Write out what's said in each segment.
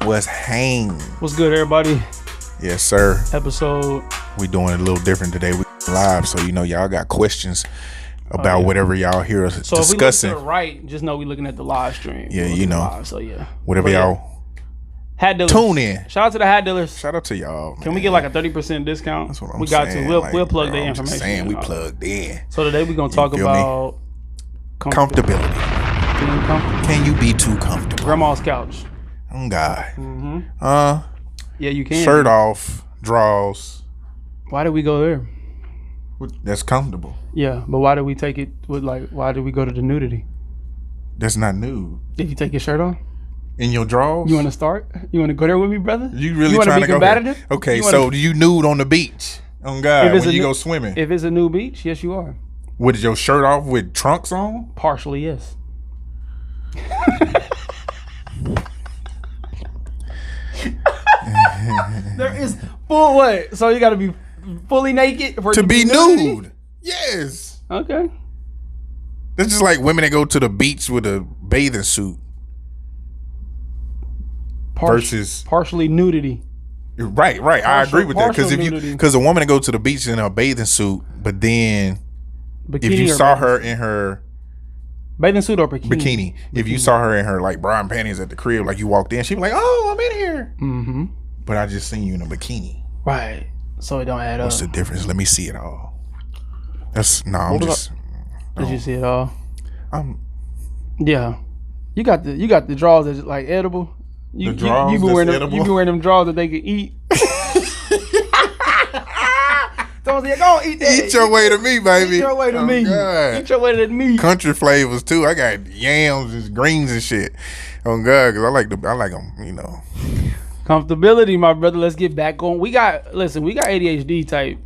What's hang? What's good, everybody? Yes, sir. Episode. We doing it a little different today. We live, so y'all got questions about whatever y'all hear us so discussing. If we look to the right, just know we looking at the live stream. Yeah, live, so yeah. Whatever y'all hat dealers. tune in. Shout out to the hat dealers. Shout out to y'all. Can we get like a 30% discount? That's what I'm we got saying. to. We'll plug the I'm information. just saying we plugged in. So today we're gonna talk about comfortability. Being comfortable. Can you be too comfortable? Grandma's couch. Oh God. Mm-hmm. Yeah, you can. Shirt off, drawers. Why did we go there? That's comfortable. Yeah, but why did we take it with why did we go to the nudity? That's not nude. Did you take your shirt off? In your drawers? You want to start? You want to go there with me, brother? You really trying to go combative? Here? Okay, so you nude on the beach? Oh God, when you go swimming? If it's a nude beach, yes, you are. With your shirt off with trunks on? Partially, yes. There is full what? So you got to be fully naked for to be nude? Yes. Okay. That's just like women that go to the beach with a bathing suit. Versus partially nudity. Right. I agree with that because a woman that go to the beach in a bathing suit, but then if you saw her in her bathing suit or bikini, if you saw her in her like bra and panties at the crib, like you walked in, she'd be like, "Oh, I'm in here." Mm-hmm. But I just seen you in a bikini. Right. So it don't add up. What's the difference? Let me see it all. I'm just. Did you see it all? Yeah. You got the drawers that's like edible. You been wearing them drawers that they can eat. Don't say, go eat that. Eat your way to me, baby. Eat your way to me. God. Eat your way to me. Country flavors too. I got yams and greens and shit. Oh God, because I like them. Comfortability, my brother. Let's get back on. We got ADHD type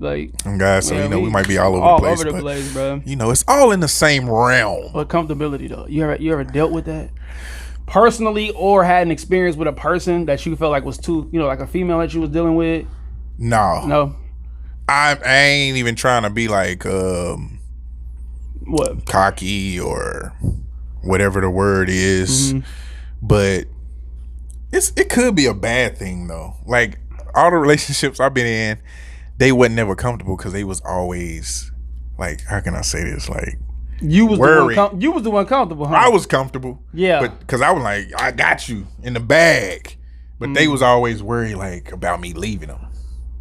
God, so we might be all over the place, bro. It's all in the same realm. But comfortability though, you ever dealt with that personally, or had an experience with a person that you felt like was too, like a female that you was dealing with? No. I ain't even trying to be like what cocky or whatever the word is, but it could be a bad thing though. Like all the relationships I've been in, they wasn't never comfortable because they was always like, how can I say this? Like you was the one comfortable, huh? I was comfortable, yeah, but because I was like, I got you in the bag, but they was always worried like about me leaving them.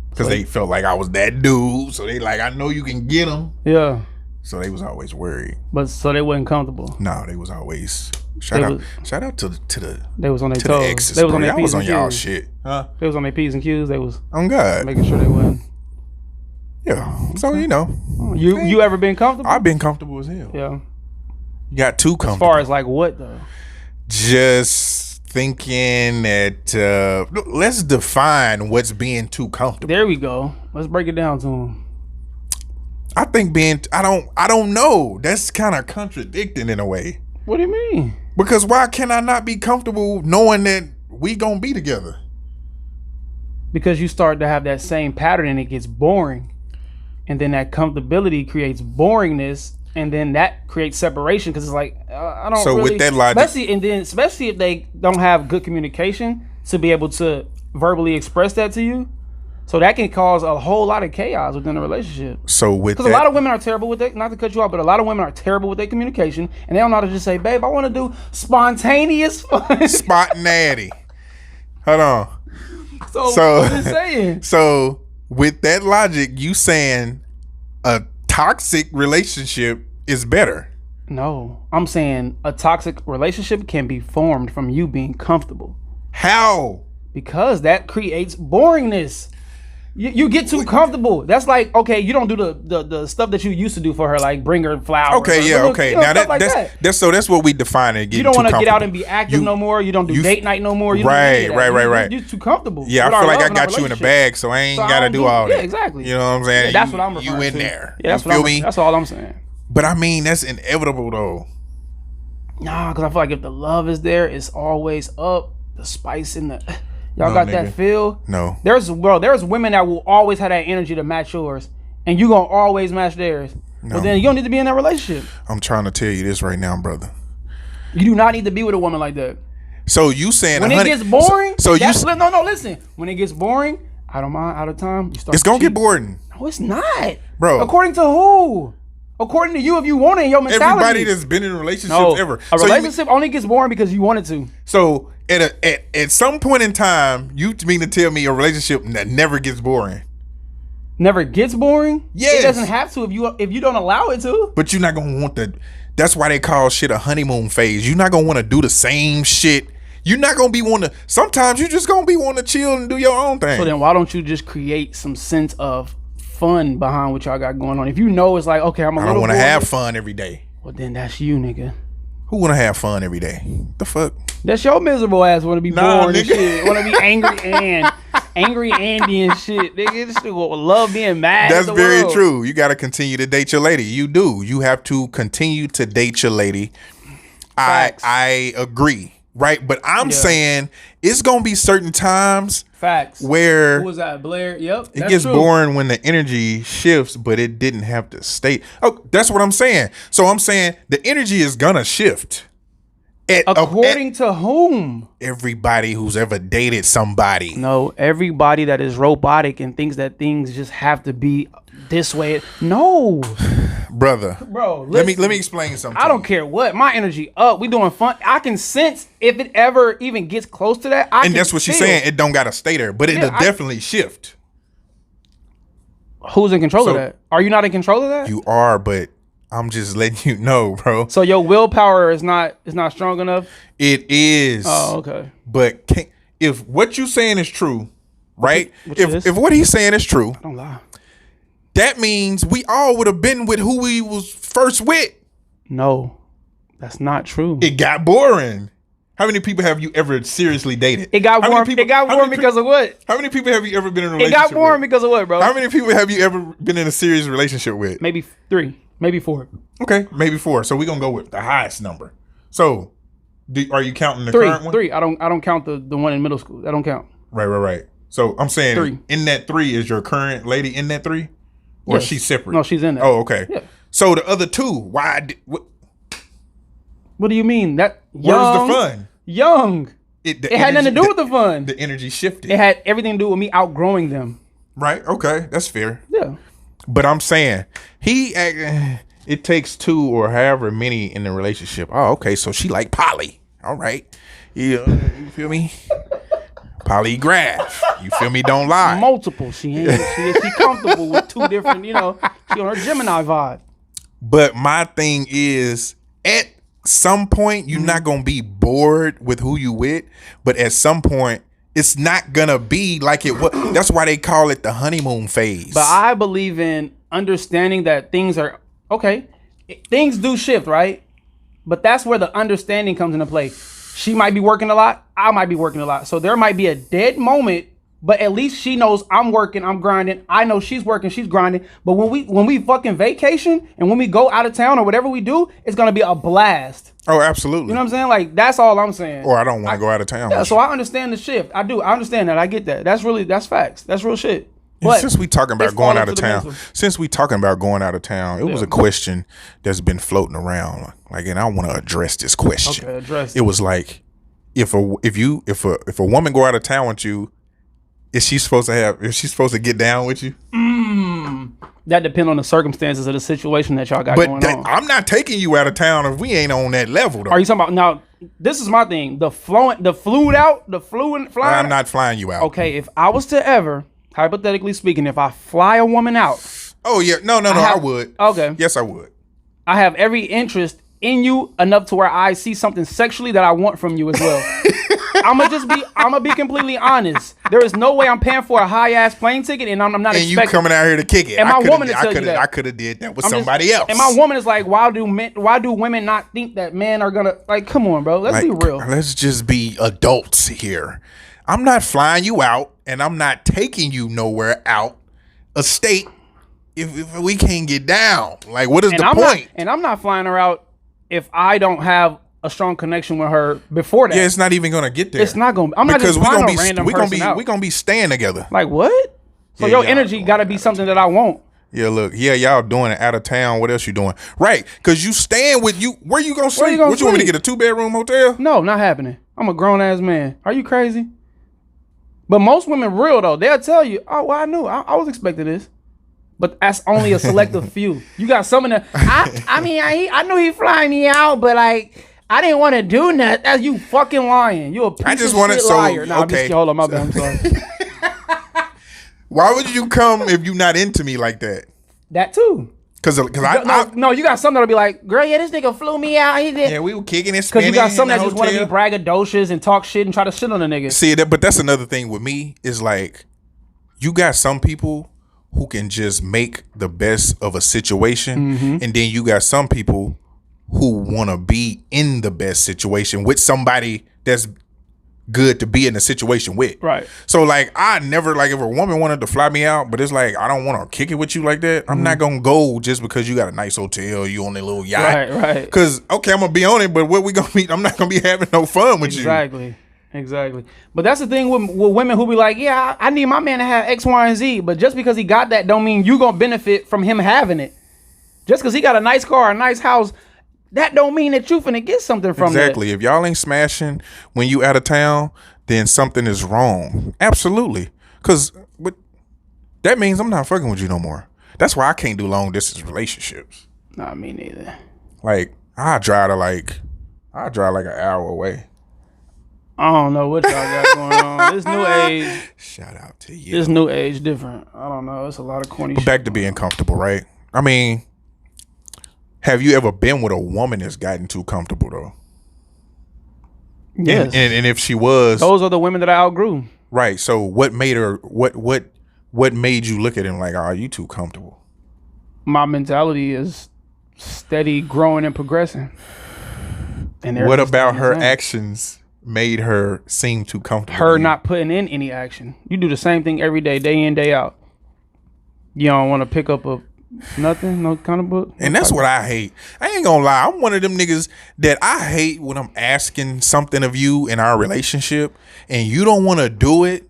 Because they felt like I was that dude. So they like, I know you can get them. Yeah. So they was always worried. But so they wasn't comfortable. No, they was always shout out to the they was on their toes. The exes, they was on their P's and Q's. Y'all shit. Huh? They was on their P's and Q's. They was on God. Making sure they wasn't. Yeah. So you ever been comfortable? I've been comfortable as hell. Yeah. You got too comfortable. As far as like what though? Just thinking that let's define what's being too comfortable. There we go. Let's break it down to them. I think I don't know. That's kind of contradicting in a way. What do you mean? Because why can I not be comfortable knowing that we gonna be together? Because you start to have that same pattern and it gets boring, and then that comfortability creates boringness. And then that creates separation because it's like I don't. So really, with that logic, especially if they don't have good communication to be able to verbally express that to you, so that can cause a whole lot of chaos within a relationship. So because a lot of women are terrible with it. Not to cut you off, but a lot of women are terrible with their communication, and they don't know how to just say, "Babe, I want to do spontaneous fun." Spontaneity. Hold on. So what are saying? So with that logic, you saying a toxic relationship is better? No, I'm saying a toxic relationship can be formed from you being comfortable. How? Because that creates boringness. You get too comfortable. That's like, okay, you don't do the stuff that you used to do for her, like bring her flowers. Okay, yeah, okay. Now that's what we define it. You don't want to get out and be active no more. You don't do date night no more. Right. You're too comfortable. Yeah, I feel like I got you in the bag, so I ain't got to do all that. Yeah, exactly. You know what I'm saying? Yeah, that's what I'm referring to. You in there. Yeah, that's all I'm saying. But I mean, that's inevitable though. Nah, because I feel like if the love is there, it's always up. The spice in the... Y'all got that feel? No. There's women that will always have that energy to match yours, and you gonna always match theirs. No. But then you don't need to be in that relationship. I'm trying to tell you this right now, brother. You do not need to be with a woman like that. So you saying when it gets boring? So you no, listen. When it gets boring, I don't mind. Out of time, you start. It's gonna get boring. No, it's not, bro. According to who? According to you, if you want it in your mentality. Everybody that's been in relationships ever. A relationship only gets boring because you wanted to. So at some point in time, you mean to tell me a relationship that never gets boring? Never gets boring? Yes. It doesn't have to if you don't allow it to. But you're not gonna want that's why they call shit a honeymoon phase. You're not gonna want to do the same shit. You're not gonna be wanting to. Sometimes you just gonna be wanting to chill and do your own thing. So then why don't you just create some sense of fun behind what y'all got going on? If you know it's like, okay, I don't want to have fun every day. Well, then that's you, nigga. Who want to have fun every day? The fuck? That's your miserable ass want to be bored and shit. Want to be angry Andy and shit. Nigga, this shit will love being mad. That's very true. You got to continue to date your lady. You do. You have to continue to date your lady. Facts. I agree. Right, but I'm saying it's gonna be certain times. Facts. Where who was that? Blair. Yep. It gets boring when the energy shifts, but it didn't have to stay. Oh, that's what I'm saying. So I'm saying the energy is gonna shift. According to whom? Everybody who's ever dated somebody. No, everybody that is robotic and thinks that things just have to be this way. No. Bro, listen, let me explain something. I don't care what. My energy up. We doing fun. I can sense if it ever even gets close to that. And that's what she's saying. It don't gotta stay there, but it'll definitely shift. Who's in control of that? Are you not in control of that? You are, but I'm just letting you know, bro. So your willpower is not strong enough? It is. Oh, okay. But if what you saying is true, right? If what he's saying is true, don't lie. That means we all would have been with who we was first with. No, that's not true. It got boring. How many people have you ever seriously dated? It got boring. It got boring because of what? How many people have you ever been in a relationship with? It got boring because of what, bro? How many people have you ever been in a serious relationship with? Maybe 3, maybe 4. Okay, maybe 4. So we're gonna go with the highest number. So, are you counting the 3, current one? 3. I don't count the one in middle school. That don't count. Right. So I'm saying 3. In that 3 is your current lady in that 3? Or yes. She's separate? No, she's in there. Oh, okay. Yeah. So the other 2, why? What do you mean? Where's the fun? Young. It had nothing to do with the fun. The energy shifted. It had everything to do with me outgrowing them. Right. Okay. That's fair. Yeah. But I'm saying it takes 2 or however many in the relationship. Oh, okay. So she like poly. All right. Yeah. You feel me? Polygraph. You feel me? Don't lie. Multiple. She comfortable with 2 different, she on her Gemineye vibe. But my thing is, at some point, you're not going to be bored with who you with. But at some point, it's not going to be like it was. That's why they call it the honeymoon phase. But I believe in understanding that things are, okay, things do shift, right? But that's where the understanding comes into play. She might be working a lot. I might be working a lot. So there might be a dead moment, but at least she knows I'm working, I'm grinding. I know she's working, she's grinding. But when we fucking vacation and when we go out of town or whatever we do, it's going to be a blast. Oh, absolutely. You know what I'm saying? Like, that's all I'm saying. Or I don't want to go out of town. Yeah, so I understand the shift. I do. I understand that. I get that. That's facts. That's real shit. But since we talking about going out of town, it was a question that's been floating around. Like, and I want to address this question. Okay, address. It was like, if a woman go out of town with you, is she supposed to get down with you? That depends on the circumstances of the situation that y'all got going on. I'm not taking you out of town if we ain't on that level, though. Are you talking about now? This is my thing. The flying. I'm not flying you out. Okay, if I was to ever, hypothetically speaking, if I fly a woman out. Oh yeah, no, I would. Okay. Yes, I would. I have every interest in you enough to where I see something sexually that I want from you as well. I'm gonna be completely honest. There is no way I'm paying for a high ass plane ticket and I'm not expecting. And you coming out here to kick it. And my woman to tell you that. I could have did that with somebody else. And my woman is like, why do women not think that men are gonna, like, come on, bro. Let's be real. Let's just be adults here. I'm not flying you out and I'm not taking you nowhere out of state if we can't get down. Like, what is the point? And I'm not flying her out if I don't have a strong connection with her before that. Yeah, it's not even gonna get there. It's not gonna. I'm not just flying a random person out. We're gonna be staying together. Like what? So your energy got to be something that I want. Yeah, look. Yeah, y'all doing it out of town. What else you doing? Right? Because you staying with you. Where you gonna sleep? What you want me to get a 2-bedroom hotel? No, not happening. I'm a grown ass man. Are you crazy? But most women real though. They'll tell you, oh, well, I knew. I was expecting this. But that's only a selective few. You got some in the. I knew he flying me out, but like I didn't want to do nothing. That's you fucking lying. You a piece of shit liar. No, I'm just kidding. Hold on, my bad. I'm sorry. Why would you come if you not into me like that? That too. Cause you got some that'll be like, girl, yeah, this nigga flew me out. He did. Yeah, we were kicking and spinning. Cause you got some that just want to be braggadocious and talk shit and try to shit on a nigga. See that, but that's another thing with me is like, you got some people who can just make the best of a situation, and then you got some people who want to be in the best situation with somebody that's good to be in a situation with. Right. So like I never like if a woman wanted to fly me out, but it's like I don't want to kick it with you like that. I'm not gonna go just because you got a nice hotel, you on a little yacht. Right. Cause okay, I'm gonna be on it, but what we gonna be? I'm not gonna be having no fun with you. Exactly. But that's the thing with women who be like, yeah, I need my man to have X, Y, and Z. But just because he got that don't mean you gonna benefit from him having it. Just because he got a nice car, a nice house, that don't mean that you finna get something from it. Exactly. If y'all ain't smashing when you out of town, then something is wrong. Absolutely. Because that means I'm not fucking with you no more. That's why I can't do long distance relationships. Nah, me neither. Like, I drive like an hour away. I don't know what y'all got going on. This new age. Shout out to you. This new age different. I don't know. It's a lot of corny shit. Back to being comfortable, right? I mean, have you ever been with a woman that's gotten too comfortable though? Yes. And if she was, those are the women that I outgrew. Right. So what made her? What made you look at him like, oh, you too comfortable? My mentality is steady growing and progressing. And what about her actions made her seem too comfortable? Her not putting in any action. You do the same thing every day in, day out. You don't want to pick up nothing, no kind of book. And that's what I hate. I ain't gonna lie. I'm one of them niggas that I hate when I'm asking something of you in our relationship and you don't want to do it.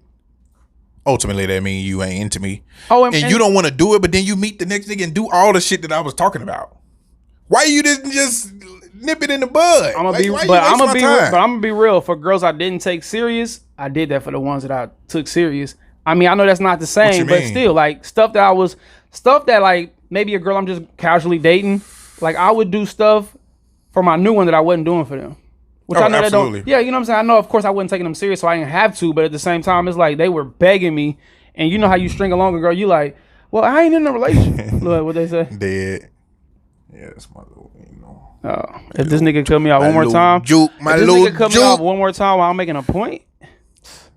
Ultimately, that means you ain't into me. And you don't want to do it, but then you meet the next nigga and do all the shit that I was talking about. Why you didn't just nip it in the bud? I'm gonna be real. For girls I didn't take serious, I did that for the ones that I took serious. I mean, I know that's not the same, but still, like stuff that like maybe a girl I'm just casually dating, like I would do stuff for my new one that I wasn't doing for them. Which I know absolutely. That don't. Yeah, you know what I'm saying? I know of course I wasn't taking them serious, so I didn't have to, but at the same time it's like they were begging me, and you know how you string along a girl, you like, well, I ain't in a relationship. Look what they say. Dead. Yeah, that's my little, if this nigga cut me out one more time, one more time while I'm making a point.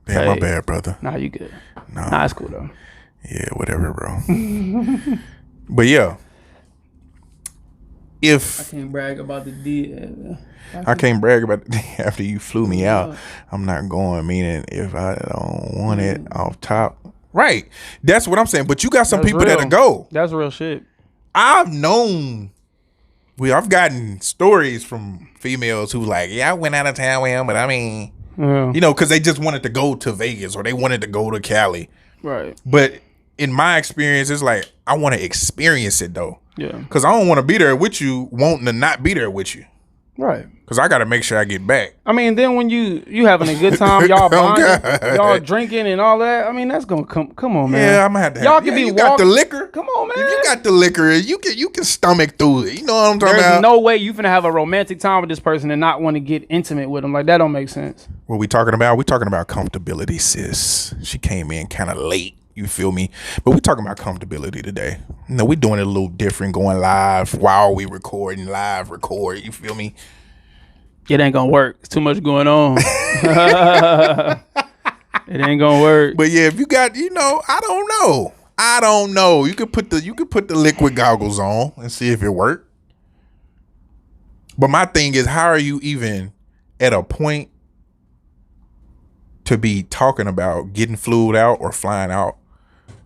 Damn, my bad, brother. Nah, you good. Nah, it's cool though. Yeah, whatever, bro. But yeah, if I can't brag about the D. I can't brag about the day after you flew me out. I'm not going. Meaning, if I don't want it off top, right? That's what I'm saying. But you got some people that'll go. That's real shit. I've gotten stories from females who like, yeah, I went out of town with him, but I mean, you know, because they just wanted to go to Vegas or they wanted to go to Cali. Right. But in my experience, it's like, I want to experience it though. Yeah. Because I don't want to be there with you wanting to not be there with you. Right. Because I got to make sure I get back. I mean, then when you having a good time, y'all bonding, y'all drinking and all that, I mean, that's going to come on, man. Yeah, I'm going to have to y'all can be you got the liquor? Come on, man. If you got the liquor, you can stomach through it. You know what I'm talking about? There's no way you finna have a romantic time with this person and not want to get intimate with them. Like, that don't make sense. What we talking about? We talking about comfortability, sis. She came in kind of late. You feel me? But we talking about comfortability today. You know, we doing it a little different, going live while we recording, record. You feel me? It ain't gonna work. It's too much going on. It ain't gonna work. But yeah, if you got, I don't know. You could put the liquid goggles on and see if it worked. But my thing is, how are you even at a point to be talking about getting flued out or flying out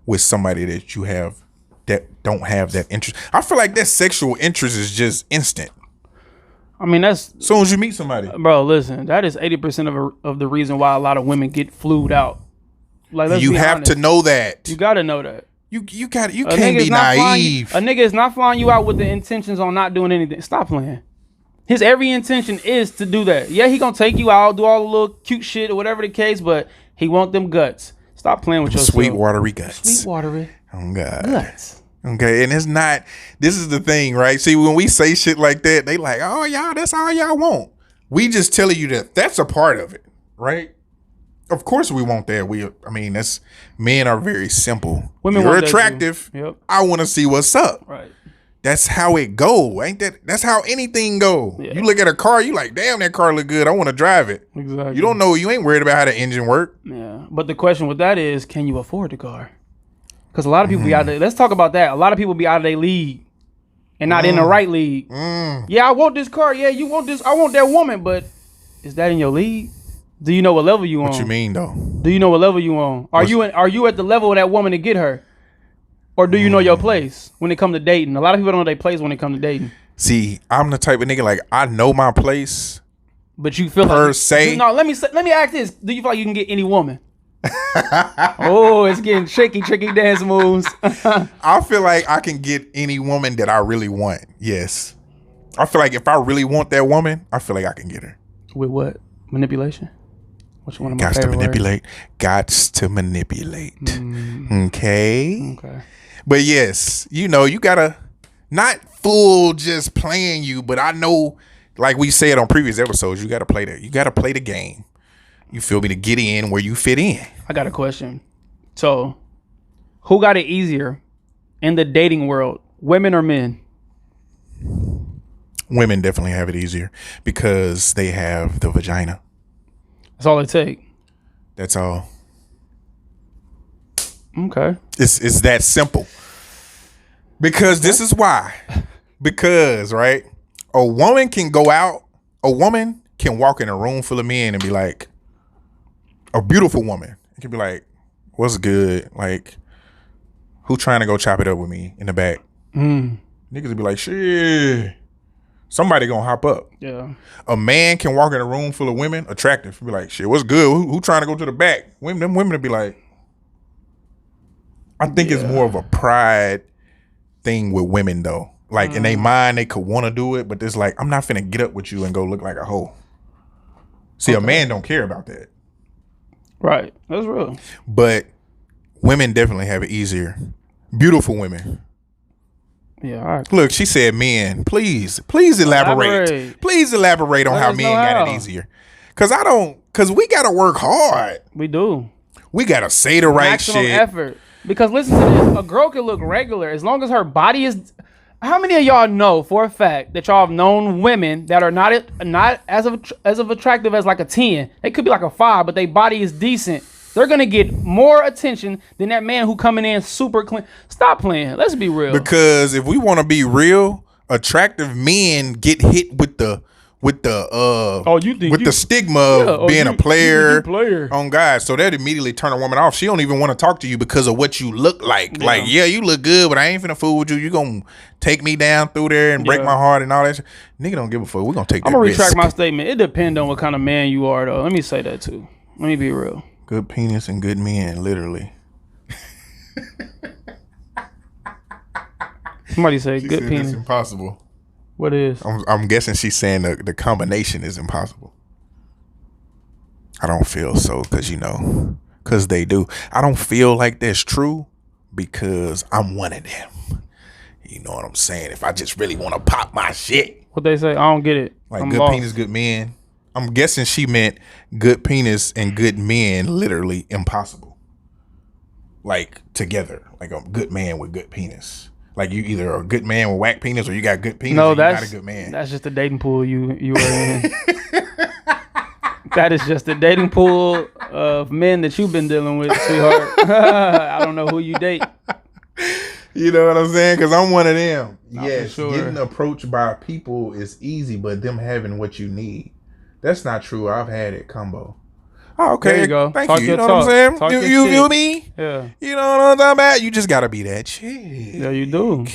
with somebody that you have that don't have that interest? I feel like that sexual interest is just instant. I mean, that's as soon as you meet somebody, bro. Listen, that is 80% of the reason why a lot of women get flued out. Like, you have to know that. You got to know that. You can't be naive. A nigga is not flying you out with the intentions on not doing anything. Stop playing. His every intention is to do that. Yeah, he gonna take you out, do all the little cute shit or whatever the case, but he want them guts. Stop playing with yourself. Sweet watery guts. Sweet watery. Oh God. Guts. Okay, and it's not. This is the thing, right? See, when we say shit like that, they like, oh y'all, that's all y'all want. We just telling you that that's a part of it, right? Of course we want that. I mean, that's men are very simple. Women You're want that attractive. too. Yep. I want to see what's up. Right. That's how it go, ain't that? That's how anything go. Yeah. You look at a car, you like, damn, that car look good. I want to drive it. Exactly. You don't know. You ain't worried about how the engine work. Yeah, but the question with that is, can you afford the car? Because a lot of people be out there. Let's talk about that. A lot of people be out of their league and not in the right league. Yeah, I want this car. Yeah, you want this. I want that woman. But is that in your league? Do you know what level you on? What you mean though? Do you know what level you on? Are you at the level of that woman to get her? Or do you know your place when it come to dating? A lot of people don't know their place when it come to dating. See, I'm the type of nigga like I know my place. But you feel per like se. No, let me ask this. Do you feel like you can get any woman? Oh, it's getting tricky dance moves. I feel like I can get any woman that I really want. Yes. I feel like if I really want that woman, I feel like I can get her. With what? Manipulation? Which one of my Gots to favorite manipulate. Gots to manipulate. Okay. But yes, you know, you gotta not full just playing you, but I know, like we said on previous episodes, you gotta play that. You gotta play the game. You feel me, to get in where you fit in. I got a question. So, who got it easier in the dating world, women or men? Women definitely have it easier because they have the vagina. That's all it takes. That's all. Okay. It's that simple. Because this is why. Because, right? A woman can go out. A woman can walk in a room full of men and be like, a beautiful woman. It can be like, what's good? Like, who trying to go chop it up with me in the back? Niggas would be like, shit. Somebody gonna hop up. Yeah. A man can walk in a room full of women, attractive, be like, shit, what's good? Who trying to go to the back? Them women would be like, I think it's more of a pride thing with women though. Like in their mind, they could want to do it, but it's like, I'm not finna get up with you and go look like a hoe. See, a man don't care about that. Right. That's real. But women definitely have it easier. Beautiful women. Yeah, all right. Look, she said men. Please elaborate. Please elaborate on how men got it easier. Cause we gotta work hard. We do. We gotta say the right Maximum shit. effort. Because listen to this, a girl can look regular as long as her body is. How many of y'all know for a fact that y'all have known women that are not as of attractive as like a 10? They could be like a 5, but their body is decent. They're gonna get more attention than that man who coming in super clean. Stop playing. Let's be real. Because if we want to be real, attractive men get hit with the stigma of being a player on guys. So that immediately turn a woman off. She don't even want to talk to you because of what you look like. Yeah. Like, yeah, you look good, but I ain't finna fool with you. You gonna take me down through there and break my heart and all that shit. Nigga don't give a fuck. We gonna take that risk. I'm gonna retract my statement. It depends on what kind of man you are though. Let me say that too. Let me be real. Good penis and good men, literally. Somebody say good penis. It's impossible. What is? I'm guessing she's saying the combination is impossible. I don't feel so because they do. I don't feel like that's true because I'm one of them. You know what I'm saying? If I just really want to pop my shit. What they say? I don't get it. Like I'm good lost. Penis, good men. I'm guessing she meant good penis and good men, literally impossible. Like together, like a good man with good penis. Like you either are a good man with whack penis or you got good penis. No, that's not a good man. That's just the dating pool you are in. That is just the dating pool of men that you've been dealing with, sweetheart. I don't know who you date. You know what I'm saying? Because I'm one of them. Yes, sure. Getting approached by people is easy, but them having what you need. That's not true. I've had it combo. Oh, okay. There you go. Thank you. You know what I'm saying? You feel me? Yeah. You know what I'm talking about? You just gotta be that chick. Yeah, you do.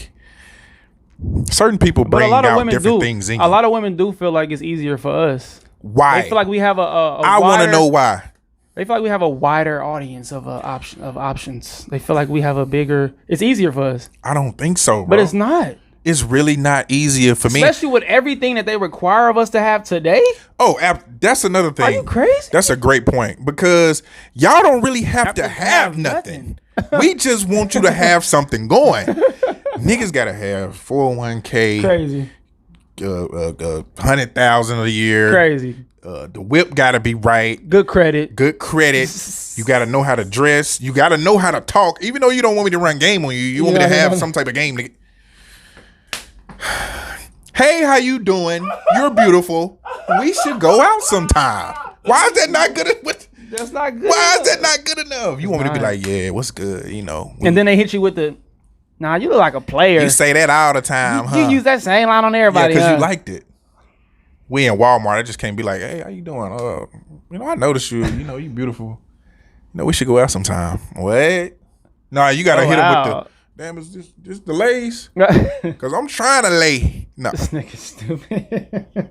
Certain people bring out different things in you. A lot of women do feel like it's easier for us. Why? They feel like we have I want to know why. They feel like we have a wider audience of options. They feel like we have a bigger. It's easier for us. I don't think so, bro. But it's not. it's really not easier for me. Especially with everything that they require of us to have today. Oh, that's another thing. Are you crazy? That's a great point, because y'all don't really have to have nothing. We just want you to have something going. Niggas gotta have 401k. Crazy. 100,000 a year. Crazy. The whip gotta be right. Good credit. You gotta know how to dress. You gotta know how to talk. Even though you don't want me to run game on you, you want me to have some type of game. Hey, how you doing? You're beautiful. We should go out sometime. Why is that not good? That's not good. Why is that not good enough? You want me to be like, yeah, what's good? You know. And then they hit you with the, nah, you look like a player. You say that all the time, You use that same line on everybody. Yeah, because you liked it. We in Walmart. I just can't be like, hey, how you doing? I noticed you. You know, you beautiful. You know, we should go out sometime. What? Nah, you gotta hit him with the. Damn, is this the lays? Because I'm trying to lay. No. This nigga stupid.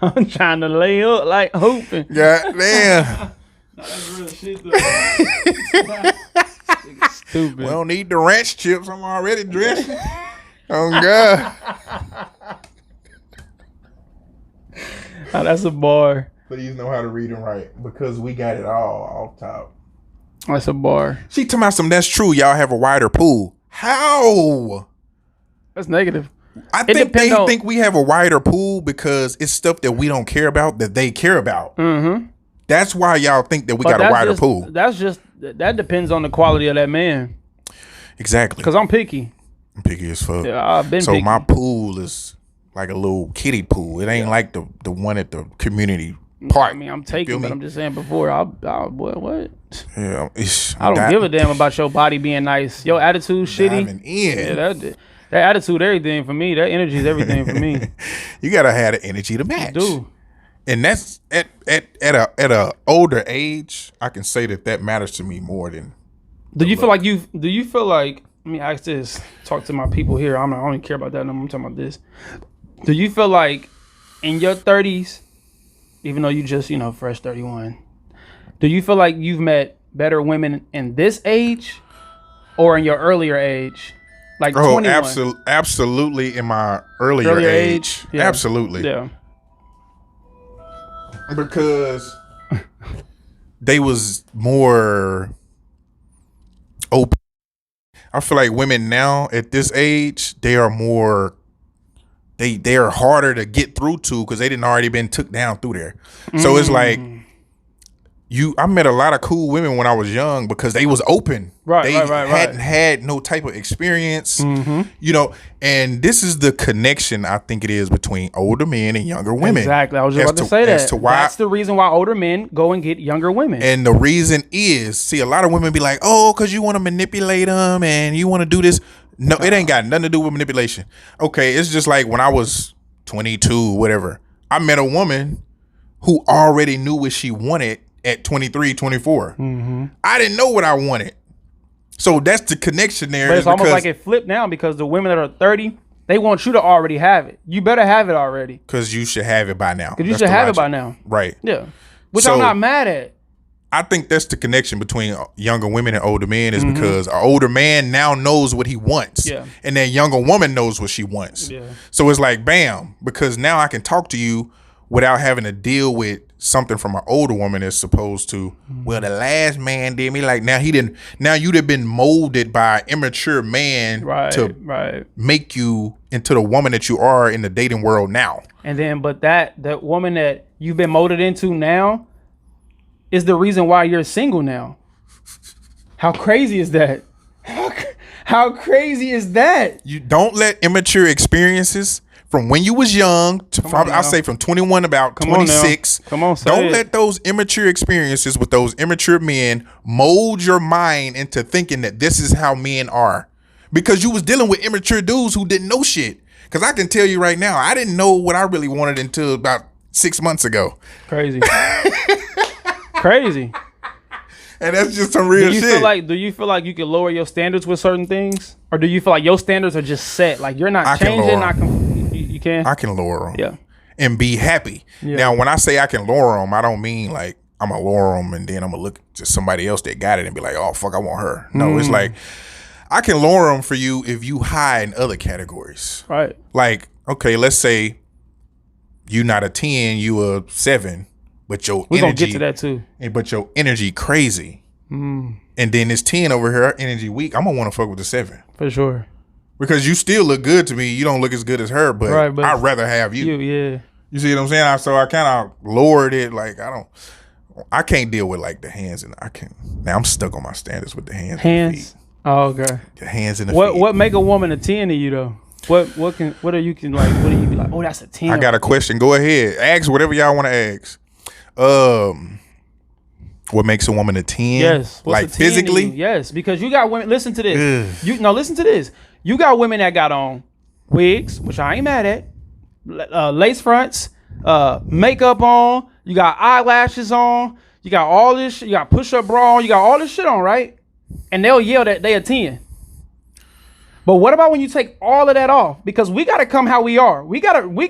I'm trying to lay up like hooping. God damn. That's real shit though. Stupid. We don't need the ranch chips. I'm already dressed. Oh, God. Oh, that's a bar. Please know how to read and write, because we got it all off top. That's a bar. She talking about something. That's true. Y'all have a wider pool. How? That's negative. I think they think we have a wider pool because it's stuff that we don't care about that they care about. Mm-hmm. That's why y'all think that we got a wider pool. That depends on the quality of that man. Exactly. Because I'm picky. I'm picky as fuck. Yeah, I've been picky. So my pool is like a little kiddie pool. It ain't like the one at the community park. I mean, I'm taking, but I'm just saying before, what? Yeah, I don't give a damn about your body being nice. Your attitude shitty. Yeah, that attitude, everything for me. That energy is everything for me. You gotta have the energy to match. You do. And that's at a older age, I can say that matters to me more than. Do you feel like? Let me ask this. Talk to my people here. I don't even care about that. I'm talking about this. Do you feel like in your 30s, even though you just fresh 31, do you feel like you've met better women in this age, or in your earlier age? Like 21? Absolutely in my earlier age. Yeah. Absolutely. Yeah. Because they was more open. I feel like women now at this age, they are more, they are harder to get through to because they didn't already been took down through there. So it's like I met a lot of cool women when I was young because they was open. They hadn't had no type of experience, and this is the connection I think it is between older men and younger women. Exactly. I was just about to say that. That's the reason why older men go and get younger women. And the reason is, see, a lot of women be like, oh, because you want to manipulate them and you want to do this. No, it ain't got nothing to do with manipulation. Okay, it's just like when I was 22, whatever, I met a woman who already knew what she wanted at 23, 24. I didn't know what I wanted. So that's the connection there. But it's almost like it flipped now because the women that are 30, they want you to already have it. You better have it already. Because you should have it by now. Because you should have it by now. Right. Yeah. Which I'm not mad at. I think that's the connection between younger women and older men is because an older man now knows what he wants. Yeah. And that younger woman knows what she wants. Yeah. So it's like, bam, because now I can talk to you without having to deal with something from an older woman as opposed to, well, the last man did me like, now you'd have been molded by an immature man to make you into the woman that you are in the dating world now. And then, but that woman that you've been molded into now is the reason why you're single now. How crazy is that? How crazy is that? You don't let immature experiences from when you was young, I'll say from 21 about 26. Don't let those immature experiences with those immature men mold your mind into thinking that this is how men are. Because you was dealing with immature dudes who didn't know shit. Because I can tell you right now, I didn't know what I really wanted until about 6 months ago. Crazy. Crazy. And that's just some real shit. Do you feel like you can lower your standards with certain things? Or do you feel like your standards are just set? Like you're not changing, you can? I can lower them. Yeah. And be happy. Yeah. Now, when I say I can lower them, I don't mean like I'm going to lower them and then I'm going to look to somebody else that got it and be like, oh, fuck, I want her. No, it's like I can lower them for you if you high in other categories. Right. Like, okay, let's say you not a 10, you a 7, but your We're energy. We're going to get to that too. But your energy crazy. And then this 10 over here, energy weak. I'm going to want to fuck with the 7. For sure. Because you still look good to me. You don't look as good as her, but I'd rather have you. Yeah. You see what I'm saying? So I kind of lowered it. Like, I can't deal with like the hands and now I'm stuck on my standards with the hands. And the feet. Oh, okay. The hands and the feet. feet. What make a woman a 10 to you though? What do you be like, oh, that's a 10. I got a question. Go ahead. Ask whatever y'all want to ask. What makes a woman a 10? Yes. Like 10 physically? Yes, because you got women. Listen to this. Listen to this. You got women that got on wigs, which I ain't mad at, lace fronts, makeup on. You got eyelashes on. You got all this. You got push-up bra on. You got all this shit on, right? And they'll yell that they a 10. But what about when you take all of that off? Because we gotta come how we are.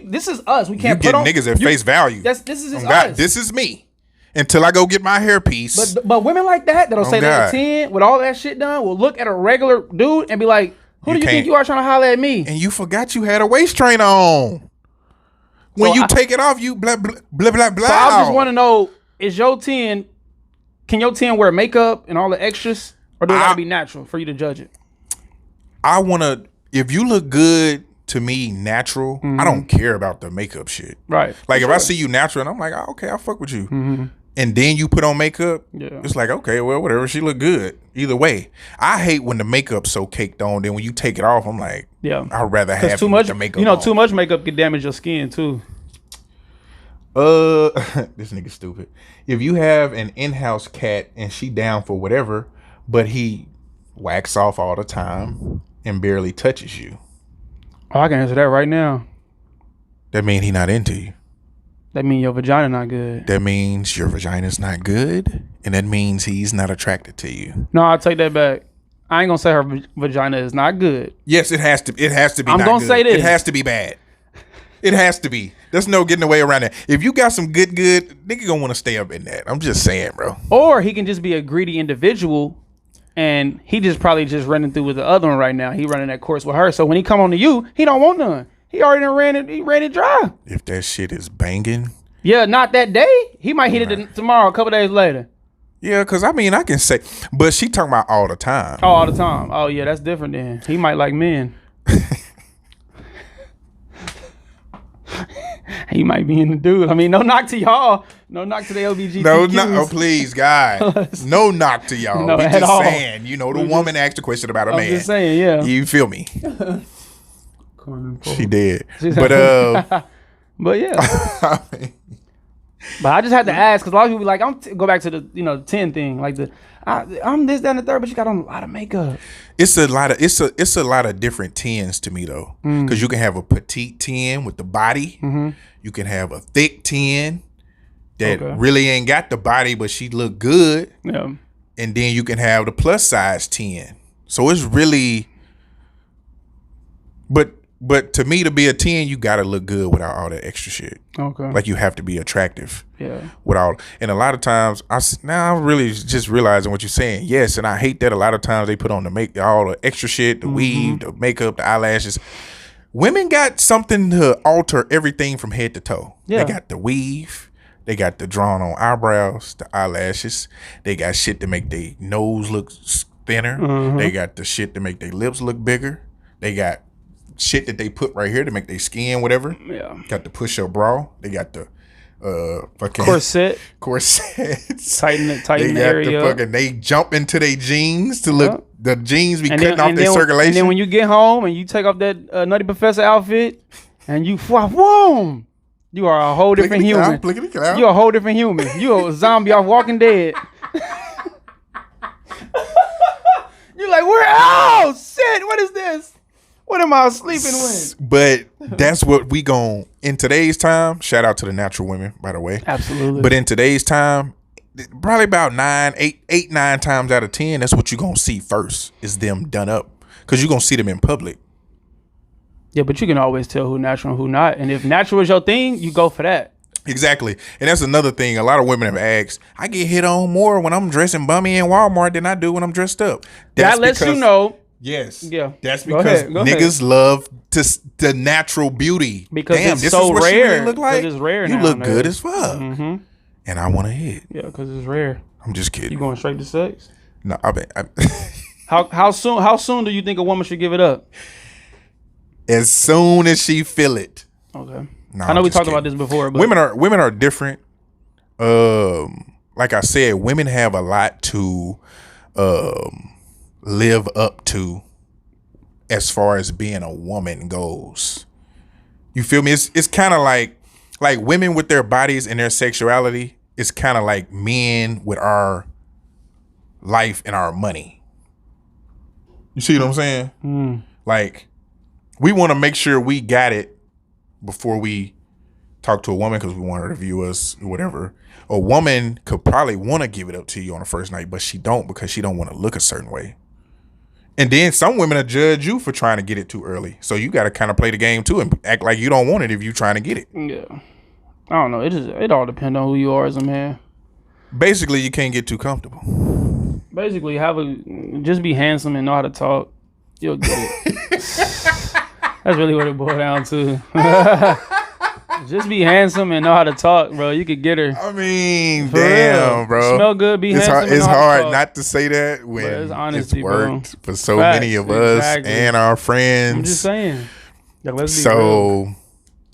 This is us. We can't put on niggas at face value. This is us. God, this is me. Until I go get my hairpiece. But women like that'll say they're a 10 with all that shit done will look at a regular dude and be like, who do you think you are trying to holler at me? And you forgot you had a waist trainer on. When you take it off, you blah blah blah blah blah. So I just want to know, is your 10, can your 10 wear makeup and all the extras? Or do it gotta be natural for you to judge it? I wanna, if you look good to me natural, I don't care about the makeup shit. Right. Like if I see you natural and I'm like, oh, okay, I'll fuck with you. And then you put on makeup, it's like, okay, well, whatever, she look good. Either way. I hate when the makeup's so caked on, then when you take it off, I'm like, I'd rather have too much, the makeup on. Too much makeup can damage your skin too. This nigga stupid. If you have an in-house cat and she down for whatever, but he whacks off all the time and barely touches you. Oh, I can answer that right now. That mean he not into you. That mean your vagina not good. That means your vagina's not good, and that means he's not attracted to you. No, I'll take that back. I ain't gonna say her vagina is not good. Yes, it has to. It has to be. I'm gonna say this. It has to be bad. It has to be. There's no getting away around that. If you got some good, nigga gonna want to stay up in that. I'm just saying, bro. Or he can just be a greedy individual, and he just probably just running through with the other one right now. He running that course with her. So when he come on to you, he don't want none. He already ran it. He ran it dry. If that shit is banging, yeah, not that day. He might hit it tomorrow, a couple days later. Yeah, because I mean, I can say, but she talking about all the time. Oh, all the time. Oh, yeah, that's different then. He might like men. He might be in the dude. I mean, no knock to y'all. No knock to the LBGTQs. No, no, please, guys. No knock to y'all. No, we at just all. saying, the woman asked a question about a man. I'm just saying, yeah. You feel me? She did. But but yeah. But I just had to ask because a lot of people be like, go back to the 10 thing, like I'm this, that, and the third, but you got on a lot of makeup. It's a lot of different 10s to me though, because you can have a petite 10 with the body. You can have a thick 10 that really ain't got the body, but she look good. Yeah. And then you can have the plus size 10. So it's really, but to me, to be a 10, you gotta look good without all that extra shit. Okay. Like you have to be attractive. Yeah. And a lot of times, I'm really just realizing what you're saying. Yes, and I hate that a lot of times they put on all the extra shit, the weave, the makeup, the eyelashes. Women got something to alter everything from head to toe. Yeah. They got the weave. They got the drawn on eyebrows, the eyelashes. They got shit to make their nose look thinner. They got the shit to make their lips look bigger. They got shit that they put right here to make their skin whatever. Yeah. Got the push-up bra. They got the fucking corsets. Tighten the area. They jump into their jeans to look. The jeans be cutting off their circulation. And then when you get home and you take off that Nutty Professor outfit and you whoom, you are a whole different human. You're a whole different human. You're a zombie off Walking Dead. You're like, oh shit, what is this? What am I sleeping with? But that's what we gon' in today's time. Shout out to the natural women, by the way. Absolutely. But in today's time, probably about 9 times out of 10, that's what you gonna see first is them done up, because you gonna see them in public. Yeah, but you can always tell who natural and who not. And if natural is your thing, you go for that. Exactly. And that's another thing. A lot of women have asked, I get hit on more when I'm dressing bummy in Walmart than I do when I'm dressed up. That lets you know Yes. Yeah. That's Go because ahead, go niggas love the natural beauty. Because Damn, it's this so is what rare. she really look like. It's rare you now look nowadays. good as fuck. And I want to hit. Yeah, because it's rare. I'm just kidding. You going straight to sex? No, How soon do you think a woman should give it up? as soon as she feel it. Okay. No, I know I'm we just talked kidding. about this before, but Women are different. Like I said, women have a lot to live up to as far as being a woman goes. You feel me? It's kind of like women with their bodies and their sexuality. It's kind of like men with our life and our money. You see what I'm saying? Like, we want to make sure we got it before we talk to a woman because we want her to view us or whatever. A woman could probably want to give it up to you on the first night, but she don't because she don't want to look a certain way. And then some women will judge you for trying to get it too early. So you got to kind of play the game too and act like you don't want it if you trying to get it. yeah, I don't know. It all depends on who you are as a man. Basically, you can't get too comfortable. Basically, just be handsome and know how to talk. You'll get it. That's really what it boils down to. Just be handsome and know how to talk, bro. You could get her. I mean, For damn, real. bro. Smell good, be handsome. It's and know how to hard talk. not to say that when it's honesty, it's worked bro. for so Facts, many of us exactly. and our friends. I'm just saying. Like, let's be real. So,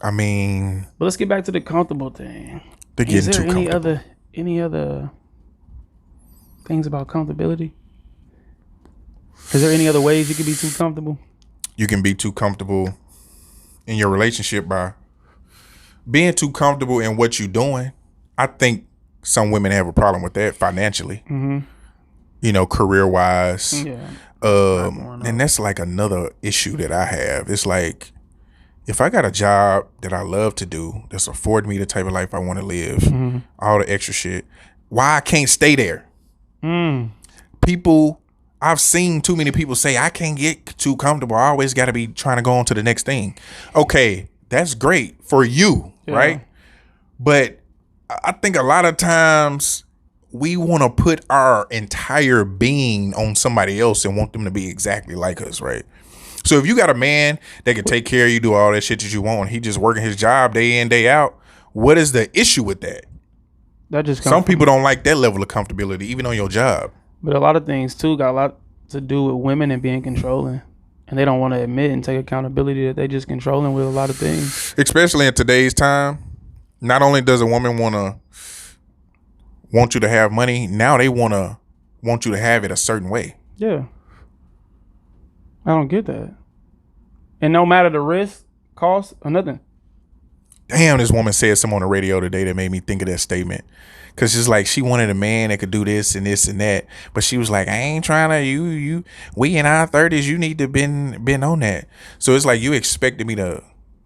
I mean, But let's get back to the comfortable thing. they're getting Is too there comfortable. any other things about comfortability? Is there any other ways you could be too comfortable? You can be too comfortable in your relationship by being too comfortable in what you're doing. I think some women have a problem with that financially. You know, career wise. Yeah. And that's like another issue that I have. It's like, if I got a job that I love to do, that's afford me the type of life I want to live, all the extra shit, why I can't stay there? People, I've seen too many people say, I can't get too comfortable. I always got to be trying to go on to the next thing. Okay, that's great for you, right? But I think a lot of times we want to put our entire being on somebody else and want them to be exactly like us, right? So if you got a man that can take care of you, do all that shit that you want, he just working his job day in, day out, what is the issue with that? That just Some people don't like that level of comfortability, even on your job. But a lot of things too got a lot to do with women and being controlling. And they don't want to admit and take accountability that they just controlling with a lot of things. Especially in today's time, not only does a woman want you to have money, now they want you to have it a certain way. Yeah. I don't get that. And no matter the risk, cost, or nothing. Damn, this woman said something on the radio today that made me think of that statement. Cause it's like she wanted a man that could do this and this and that, but she was like, I ain't trying to. We in our 30s. You need to been on that. So it's like you expected me to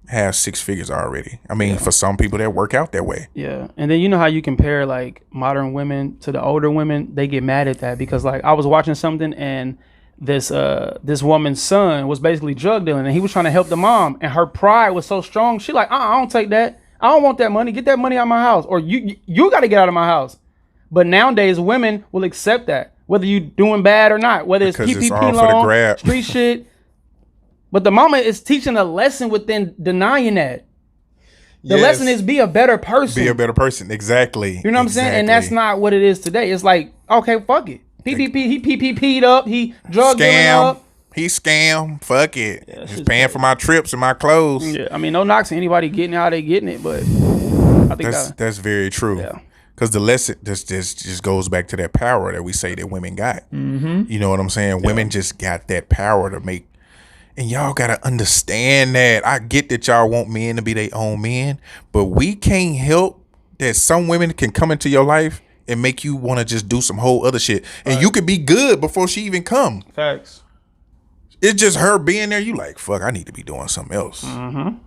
have 6 figures already. I mean, for some people that work out that way. Yeah, and then you know how you compare like modern women to the older women? They get mad at that because like I was watching something and this woman's son was basically drug dealing and he was trying to help the mom and her pride was so strong. She like, I don't take that. I don't want that money. Get that money out of my house, or you got to get out of my house. But nowadays, women will accept that, whether you doing bad or not, whether Because it's it's PPP all for the loan, grab. street shit. But the mama is teaching a lesson within denying that. The lesson is be a better person. Be a better person. Exactly. You know what I'm saying? And that's not what it is today. It's like, okay, fuck it. PPP, he PPP'd up. He drug dealing up. He scam. Fuck it. Yeah, He's paying for my trips and my clothes. Yeah, I mean, no knocks to anybody getting how they getting it, but I think That's very true. Yeah. Because the lesson just goes back to that power that we say that women got. You know what I'm saying? Women just got that power to make. And y'all got to understand that. I get that y'all want men to be their own men, but we can't help that some women can come into your life and make you want to just do some whole other shit. And you could be good before she even come. Facts. It's just her being there. You like, fuck, I need to be doing something else. You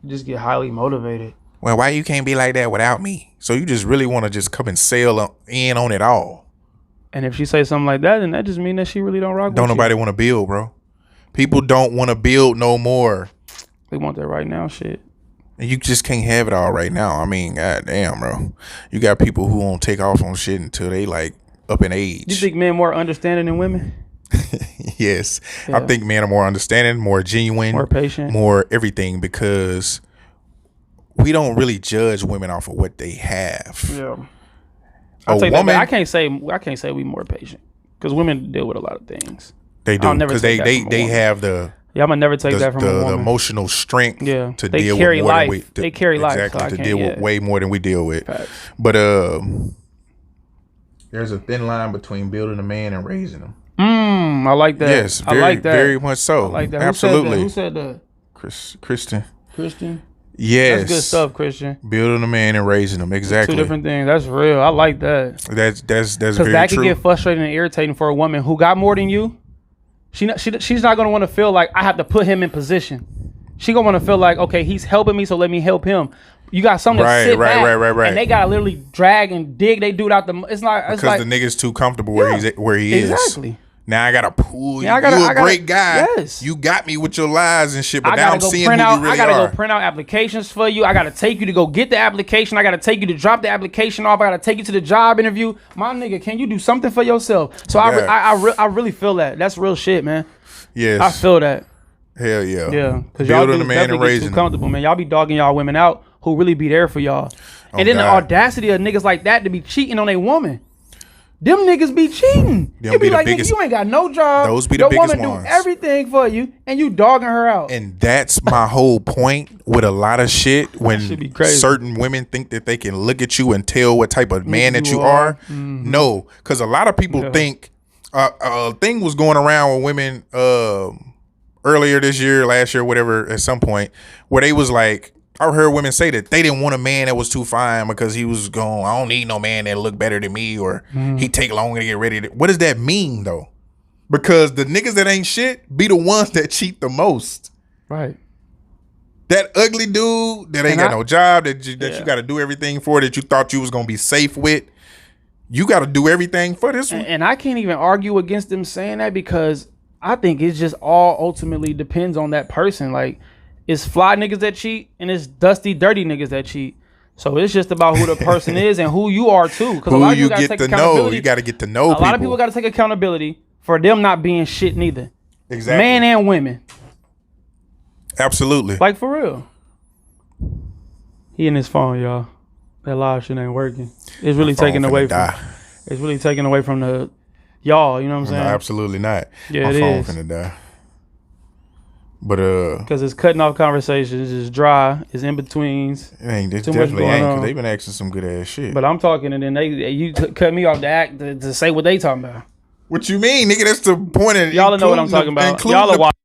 just get highly motivated. Well, why you can't be like that without me? So you just really want to just come and sail in on it all. And if she say something like that, then that just mean that she really don't rock with you. Don't nobody want to build, bro. People don't want to build no more. They want that right now shit. And you just can't have it all right now. I mean, god damn, bro. You got people who won't take off on shit until they like up in age. You think men more understanding than women? Yes. Yeah. I think men are more understanding, more genuine, More patient. more everything, because we don't really judge women off of what they have. Yeah. A I take that woman, back. I can't say we more patient because women deal with a lot of things. they I'll do, never because take that they from a they woman. have the Yeah, I'm gonna never take that from a the woman. emotional strength Yeah. to They deal carry with more life. than we They carry life, so exactly I to can't- deal yeah. with way more than we deal with. Facts. But there's a thin line between building a man and raising him. I like that. Yes, very, I like that. very much so. I like that. Absolutely. Who said that? Christian. Christian. Yes, That's good stuff, Christian. Building a man and raising him. Exactly. Two different things. That's real. I like that. That's Because very that true. can get frustrating and irritating for a woman who got more than you. She's not gonna want to feel like I have to put him in position. She gonna want to feel like, okay, he's helping me, so let me help him. You got something to sit back, and they gotta literally drag and dig they dude out the. It's not because like the nigga's too comfortable where he is. Exactly. Now I gotta pull you. Yeah, You a great guy. Yes. You got me with your lies and shit, but I now gotta I'm go seeing print who out. you really I gotta are. go print out applications for you. I gotta take you to go get the application. I gotta take you to drop the application off. I gotta take you to the job interview. My nigga, can you do something for yourself? So I really feel that. That's real shit, man. Yes. I feel that. Hell yeah. Yeah, because y'all Building do a man definitely and get raising too him. comfortable, man. Y'all be dogging y'all women out who really be there for y'all, and then the God. audacity of niggas like that to be cheating on a woman. Them niggas be cheating. Them You be be the like, biggest- nigga, you ain't got no job. Those be the Your biggest woman ones. do everything for you, and you dogging her out. And that's my whole point with a lot of shit. When should be crazy. certain women think that they can look at you and tell what type of man that you are. No, because a lot of people think a thing was going around with women earlier this year, last year, whatever, at some point, where they was like, I heard women say that they didn't want a man that was too fine because he was going, I don't need no man that look better than me, or he take longer to get ready. What does that mean though? Because the niggas that ain't shit be the ones that cheat the most. Right. That ugly dude that ain't got no job, that you got to do everything for, that you thought you was gonna be safe with, you got to do everything for this one. And I can't even argue against them saying that, because I think it's just all ultimately depends on that person. Like, it's fly niggas that cheat, and it's dusty, dirty niggas that cheat. So it's just about who the person is and who you are too. Because a lot of Who you people get to know, you got to get to know people. A lot of people got to take accountability for them not being shit neither. Exactly. Man and women. Absolutely. Like, for real. He in his phone, y'all. That live shit ain't working. It's really taking away from. It's really taking away from the y'all. You know what I'm saying? No, absolutely not. Yeah, my it phone is. finna die. But because it's cutting off conversations. It's dry. It's in betweens. it ain't. It Too much definitely going ain't. on. Because they've been asking some good ass shit. But I'm talking, and then you cut me off the act to say what they talking about. What you mean, nigga? That's the point of Y'all know what I'm talking about. Y'all are the watch.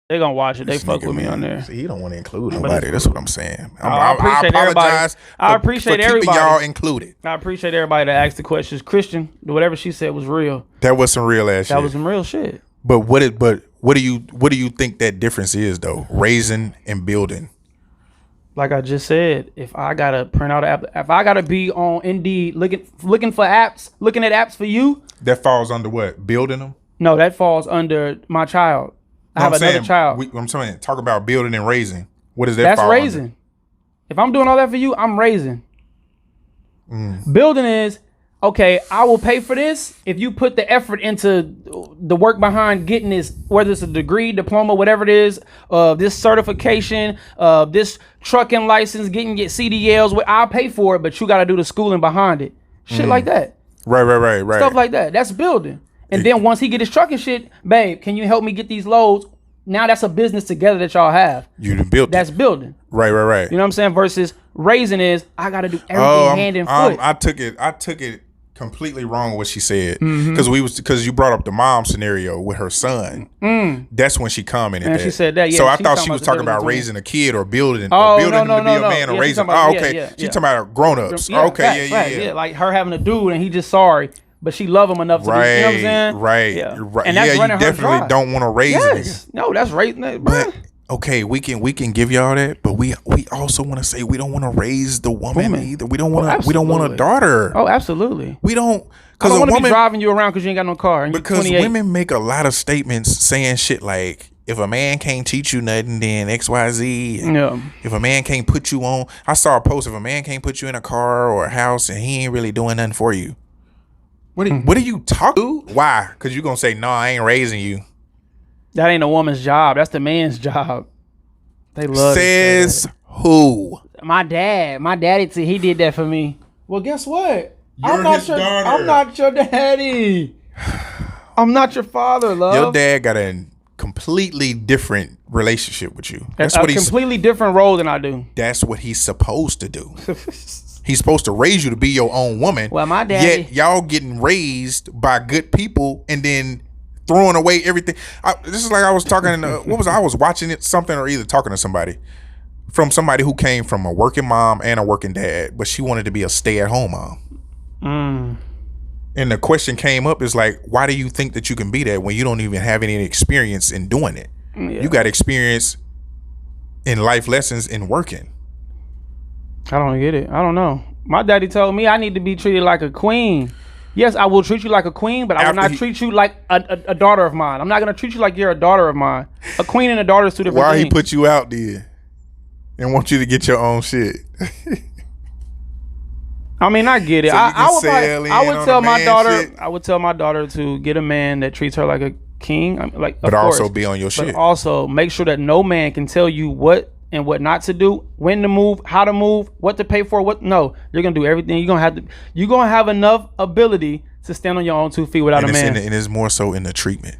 They gonna watch it. They fuck nigga, with me man. on there. See, you don't want to include nobody. That's what I'm saying. I appreciate apologize. I appreciate for keeping everybody. y'all included. I appreciate everybody that asked the questions. Christian, whatever she said was real. That was some real ass shit. That was some real shit. But what do you think that difference is though? Raising and building. Like I just said, if I gotta print out an app, if I gotta be on Indeed looking for apps, looking at apps for you, That falls under what? Building them? no, that falls under my child. I have another child. I'm saying, talk about building and raising. What is that? That's fall raising. under? If I'm doing all that for you, I'm raising. Building is, okay, I will pay for this if you put the effort into the work behind getting this, whether it's a degree, diploma, whatever it is, this certification, this trucking license, getting your CDLs. I'll pay for it, but you got to do the schooling behind it. Shit like that. Right. Stuff like that. That's building. And then once he get his trucking shit, babe, can you help me get these loads? Now that's a business together that y'all have. You done built. That's building. Right. You know what I'm saying? Versus raising is, I got to do everything hand and foot. I took it completely wrong what she said, because you brought up the mom scenario with her son. That's when she commented And that. she said that, yeah, So I she's thought talking she was about the talking about difference raising a kid or building, Oh, him to be a man or Yeah, she's raising. talking about- Okay, yeah. she's talking about grown ups. Okay, yeah. Like her having a dude and he just sorry, but she love him enough to be, you know what I'm saying? Right. Yeah. And that's you running her definitely dry. don't want to raise a nigga. Yes. No, that's raising it, bro. But okay, we can give y'all that, but we also want to say we don't want to raise the woman either. We don't want we don't want a absolutely. daughter. Oh, absolutely. We don't, I because don't a want to be woman, driving you around because you ain't got no car. And because you're 28. women make a lot of statements saying shit like, if a man can't teach you nothing, then XYZ. Yeah. If a man can't put you on, I saw a post, if a man can't put you in a car or a house and he ain't really doing nothing for you. What are you talking? Why? Because you're gonna say, no, I ain't raising you. That ain't a woman's job. That's the man's job. They love Says who? my dad. My daddy, he did that for me. Well, guess what? You're his daughter. I'm not your daddy. I'm not your father, love. Your dad got a completely different relationship with you. That's what he's completely different role than I do. That's what he's supposed to do. He's supposed to raise you to be your own woman. Well, my daddy. Yet y'all getting raised by good people and then throwing away everything. This is like I was talking. I was watching something or either talking to somebody from somebody who came from a working mom and a working dad, but she wanted to be a stay-at-home mom. And the question came up is like, why do you think that you can be that when you don't even have any experience in doing it? Yeah. You got experience in life lessons in working. I don't get it. I don't know. My daddy told me I need to be treated like a queen. Yes, I will treat you like a queen, but I will not treat you like a daughter of mine. I'm not going to treat you like you're a daughter of mine. A queen and a daughter is two different things. Why he put you out there and want you to get your own shit? I mean, I get it. So I would tell my daughter. Shit? I would tell my daughter to get a man that treats her like a king. But also be on your shit. But also make sure that no man can tell you what and what not to do, when to move, how to move, what to pay for. What no, you're gonna do everything. You're gonna have enough ability to stand on your own 2 feet without a man. And it's more so in the treatment.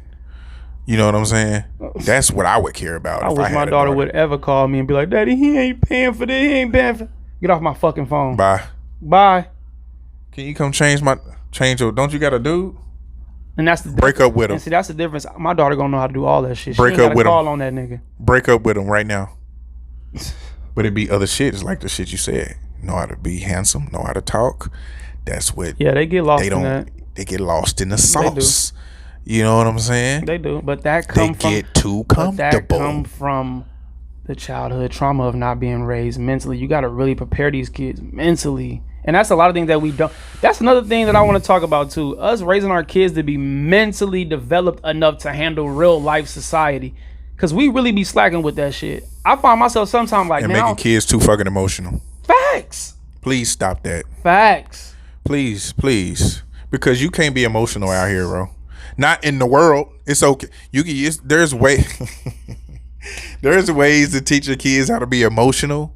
You know what I'm saying? That's what I would care about. I wish my daughter would ever call me and be like, "Daddy, he ain't paying for this. He ain't paying for." Get off my fucking phone. Bye. Can you come change your? Don't you got a dude? And that's the break up with him. And see, that's the difference. My daughter gonna know how to do all that shit. Break she ain't up with call him. On that nigga. Break up with him right now. But it be other shit. It's like the shit you said. Know how to be handsome. Know how to talk. That's what. Yeah, they get lost in that. They get lost in the sauce. You know what I'm saying? They do, but that come from get too comfortable. That come from the childhood trauma of not being raised mentally. You got to really prepare these kids mentally. And that's a lot of things that we don't. That's another thing that I want to talk about too. Us raising our kids to be mentally developed enough to handle real life society. Because we really be slacking with that shit. I find myself sometimes like, and making kids too fucking emotional. Facts. Please stop that. Facts. Please. Because you can't be emotional out here, bro. Not in the world. It's okay. There's ways to teach your kids how to be emotional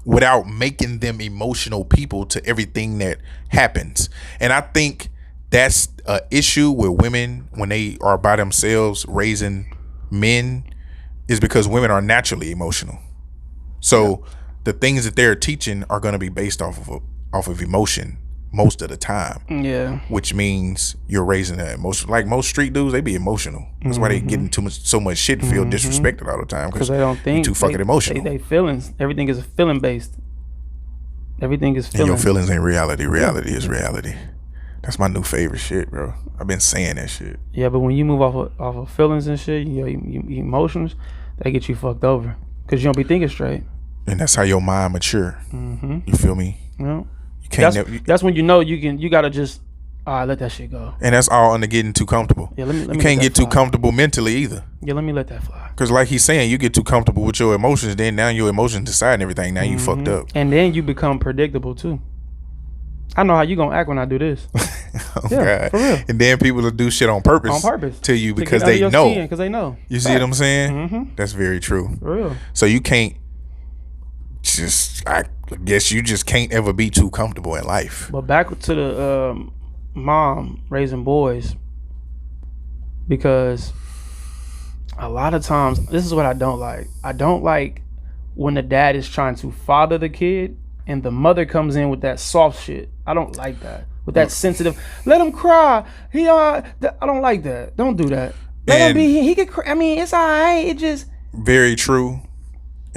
without making them emotional people to everything that happens. And I think that's an issue with women when they are by themselves raising men, is because women are naturally emotional. So the things that they're teaching are going to be based off of emotion most of the time. Yeah. Which means you're raising that emotion. Like most street dudes, they be emotional. That's why they getting so much shit and feel disrespected all the time. Because they don't think too fucking emotional. They feelings. Everything is feeling based. Everything is feeling. And your feelings ain't reality. Reality is reality. That's my new favorite shit, bro. I've been saying that shit. Yeah, but when you move off of feelings and shit, your emotions, they get you fucked over because you don't be thinking straight. And that's how your mind mature. You feel me? Yeah. That's when you know you gotta just let that shit go. And that's all under getting too comfortable. Yeah, let me you can't get too comfortable mentally either. Yeah, let me let that fly. Because like he's saying, you get too comfortable with your emotions, then now your emotions decide everything. Now you fucked up. And then you become predictable too. I know how you gonna act when I do this. Oh God. For real. And then people will do shit on purpose to you because they know. Because they know. You see what I'm saying? That's very true. For real. So you can't I guess you just can't ever be too comfortable in life. But back to the mom raising boys, because a lot of times, this is what I don't like. I don't like when the dad is trying to father the kid and the mother comes in with that soft shit. I don't like that. With that sensitive, let him cry. I don't like that. Don't do that. Let him be. He could cry. I mean, it's all right. It just very true.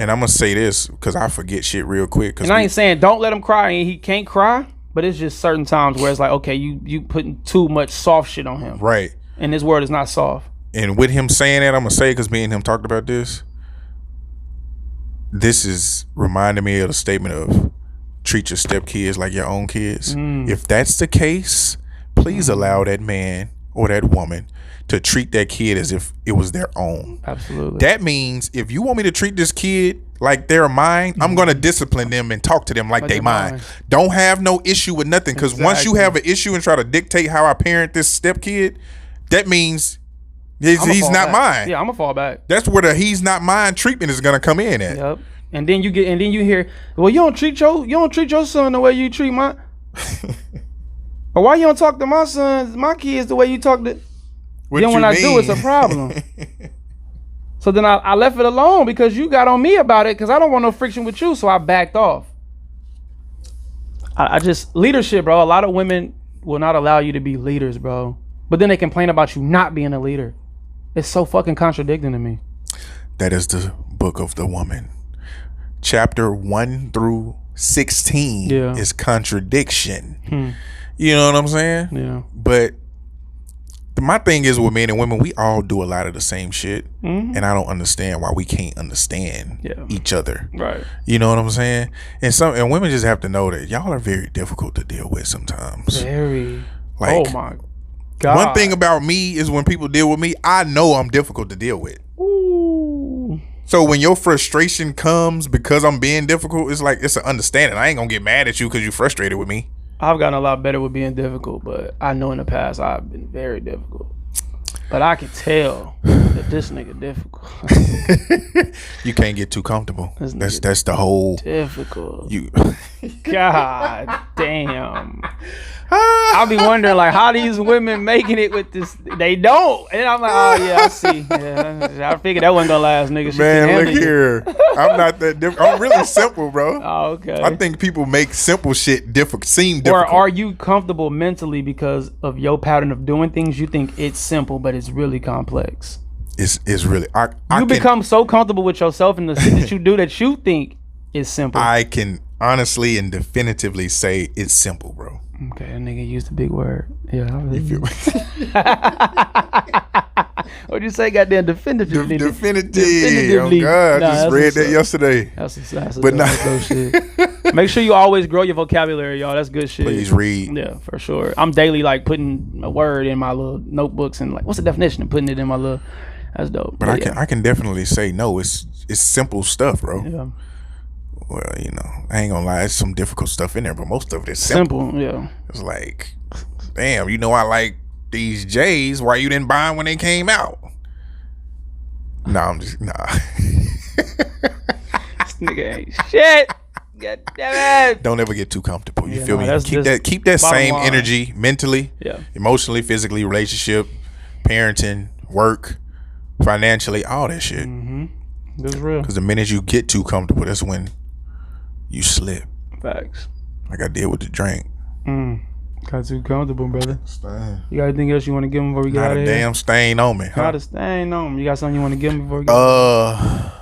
And I'm gonna say this because I forget shit real quick. And I ain't saying don't let him cry and he can't cry, but it's just certain times where it's like, okay, you putting too much soft shit on him, right? And this word is not soft. And with him saying that, I'm gonna say, because me and him talked about this. This is reminding me of the statement of treat your stepkids like your own kids. If that's the case, please allow that man or that woman to treat that kid as if it was their own. Absolutely. That means if you want me to treat this kid like they're mine, I'm going to discipline them and talk to them like they mine. Don't have no issue with nothing, because once you have an issue and try to dictate how I parent this stepkid, that means He's not mine. Yeah, I'm gonna fall back. That's where the he's not mine treatment is gonna come in at. Yep. And then you hear, well, you don't treat your son the way you treat my. Or why you don't talk to my kids the way you talk to. Then when I do, it's a problem. So then I left it alone because you got on me about it because I don't want no friction with you. So I backed off. I just leadership, bro. A lot of women will not allow you to be leaders, bro. But then they complain about you not being a leader. It's so fucking contradicting to me. That is the book of the woman. Chapter 1 through 16 is contradiction. You know what I'm saying? Yeah. But my thing is with men and women, we all do a lot of the same shit. And I don't understand why we can't understand each other. Right. You know what I'm saying? And women just have to know that y'all are very difficult to deal with sometimes. Very. Like, oh my God. One thing about me is when people deal with me, I know I'm difficult to deal with. Ooh. So when your frustration comes because I'm being difficult, it's like, it's an understanding. I ain't gonna get mad at you because you frustrated with me. I've gotten a lot better with being difficult, but I know in the past I've been very difficult. But I can tell that this nigga difficult. You can't get too comfortable. That's the whole difficult. You God damn. I'll be wondering like how these women making it with this. They don't, and I'm like, oh yeah, I see. Yeah, I figured that wasn't gonna last, nigga. Man, look here. I'm not that difficult. I'm really simple, bro. Oh, okay. I think people make simple shit seem difficult. Or are you comfortable mentally because of your pattern of doing things? You think it's simple, but it's really complex. It's really. You become so comfortable with yourself and the shit that you do that you think is simple. I can honestly and definitively say it's simple, bro. Okay, that nigga used a big word. Yeah, I really feel What'd you say? Goddamn, definitively. Definitively. Oh God, I just read that yesterday. That's but no shit. Make sure you always grow your vocabulary, y'all. That's good shit. Please read. Yeah, for sure. I'm daily like putting a word in my little notebooks and like, what's the definition of putting it in my little. That's dope. But I can definitely say no. It's simple stuff, bro. Yeah. Well, you know, I ain't gonna lie, there's some difficult stuff in there, but most of it is simple. Yeah. It's like, damn, you know I like these J's. Why you didn't buy them when they came out? Nah. This nigga ain't shit. God damn it. Don't ever get too comfortable. You feel me? Keep that same energy mentally, emotionally, physically, relationship, parenting, work, financially, all that shit. That's real. Because the minute you get too comfortable, that's when you slip. Facts. Like I did with the drink. Got too comfortable, brother. Stain. You got anything else you want to give him before we get out of here? Not a damn stain on me. Huh? Not a stain on me. You got something you want to give him before we get out?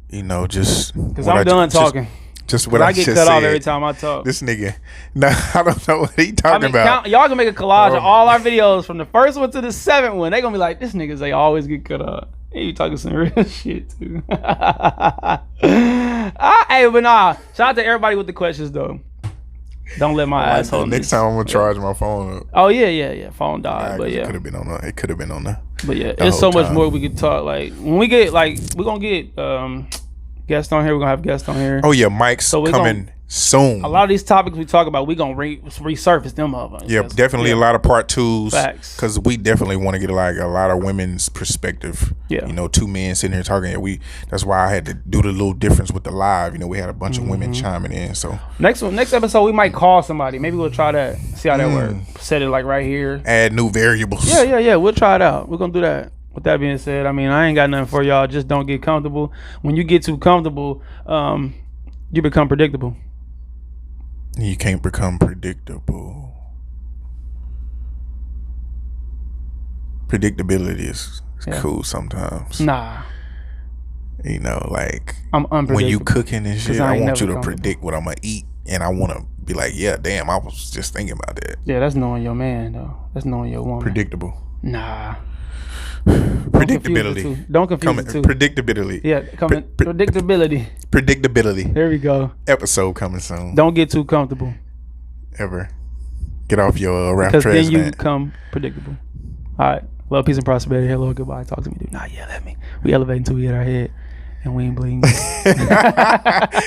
You know, just because I'm done talking. Just what I just said. I get cut off every time I talk. This nigga. Nah, I don't know what he talking about. Y'all can make a collage of all our videos from the first one to the 7th one. They gonna be like, this niggas, they always get cut off. Hey, you talking some real shit too. Hey, but nah. Shout out to everybody with the questions though. Don't let my asshole. Next time I'm gonna charge my phone up. Oh yeah. Phone died, but yeah. It could have been on there. But yeah, there's so much more we could talk. Like when we get we're gonna get guests on here. We're gonna have guests on here. Oh yeah, Mike's coming soon. A lot of these topics we talk about, we gonna resurface them up. Yeah, definitely a lot of part 2s. Facts. Because we definitely want to get like a lot of women's perspective. Yeah. You know, 2 men sitting here talking. That's why I had to do the little difference with the live. You know, we had a bunch of women chiming in. So next episode we might call somebody. Maybe we'll try that. See how that works. Set it like right here. Add new variables. Yeah. We'll try it out. We're gonna do that. With that being said, I mean, I ain't got nothing for y'all. Just don't get comfortable. When you get too comfortable, you become predictable. You can't become predictable. Predictability is cool sometimes. Nah. You know, like I'm unpredictable. when you cooking and shit, I want you to predict what I'm gonna eat, and I want to be like, yeah, damn, I was just thinking about that. Yeah, that's knowing your man though. That's knowing your woman. Predictable. Nah. Predictability. Don't confuse the two. Predictability. Yeah, predictability. Predictability. There we go. Episode coming soon. Don't get too comfortable. Ever. Get off your rap because then you become predictable. All right. Love, peace, and prosperity. Hello, goodbye. Talk to me, dude. Nah, yell at me. We elevating till we hit our head, and we ain't bleeding.